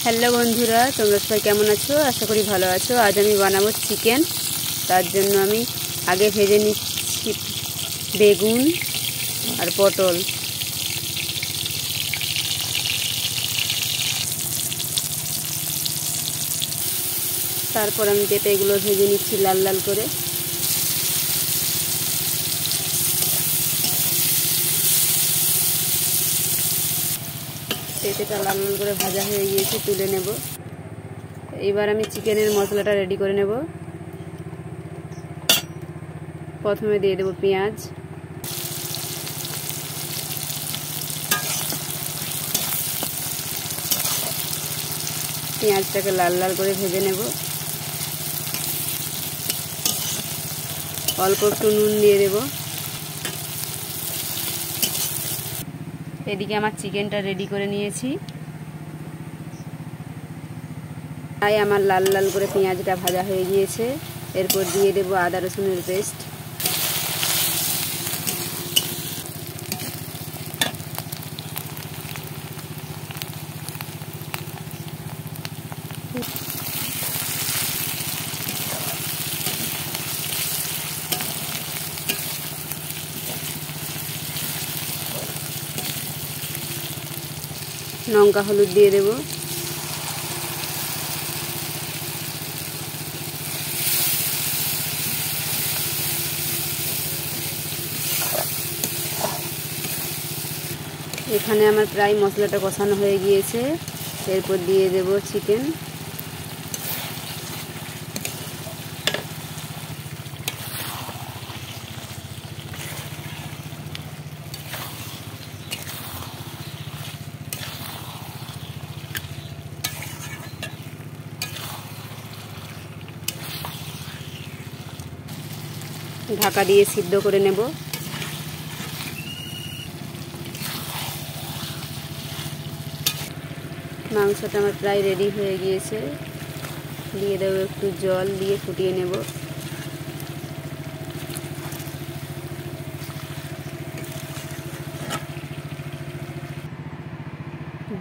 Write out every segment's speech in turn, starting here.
Hello বন্ধুরা, তোমরা সবাই কেমন আছো? আশা করি ভালো আছো। আজ আমি বানাবো চিকেন। তার জন্য আমি আগে ভেজে নিচ্ছি বেগুন আর পটল। তারপর আমি কেটে এগুলো ভেজে নিচ্ছি লাল লাল করে। পেঁপেটা লাল লাল করে ভাজা হয়ে গিয়েছে, তুলে নেব। এবার আমি চিকেনের মশলাটা রেডি করে নেব। প্রথমে দিয়ে দেব পেঁয়াজ, পেঁয়াজটাকে লাল লাল করে ভেজে নেব। অল্প একটু নুন দিয়ে দেব। এদিকে আমার চিকেনটা রেডি করে নিয়েছি। তাই আমার লাল লাল করে পেঁয়াজটা ভাজা হয়ে গিয়েছে। এরপর দিয়ে দেব আদা রসুনের পেস্ট, লঙ্কা হলুদ দিয়ে দেব। এখানে আমার প্রায় মশলাটা কষানো হয়ে গিয়েছে। এরপর দিয়ে দেব চিকেন। ঢাকা দিয়ে সিদ্ধ করে নেব। মাংসটা আমার প্রায় রেডি হয়ে গিয়েছে। দিয়ে দেবো একটু জল, দিয়ে ফুটিয়ে নেব।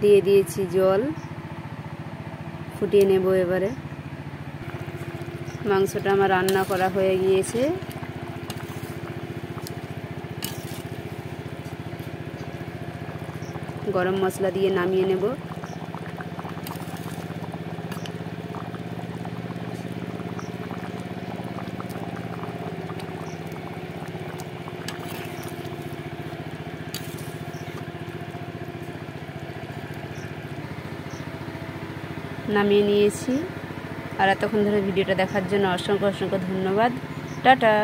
দিয়ে দিয়েছি জল, ফুটিয়ে নেব। এবারে মাংসটা আমার রান্না করা হয়ে গিয়েছে। গরম মশলা দিয়ে নামিয়ে নেব। নামিয়ে নিয়েছি। আর এতক্ষণ ধরে ভিডিওটা দেখার জন্য অসংখ্য অসংখ্য ধন্যবাদ। টাটা।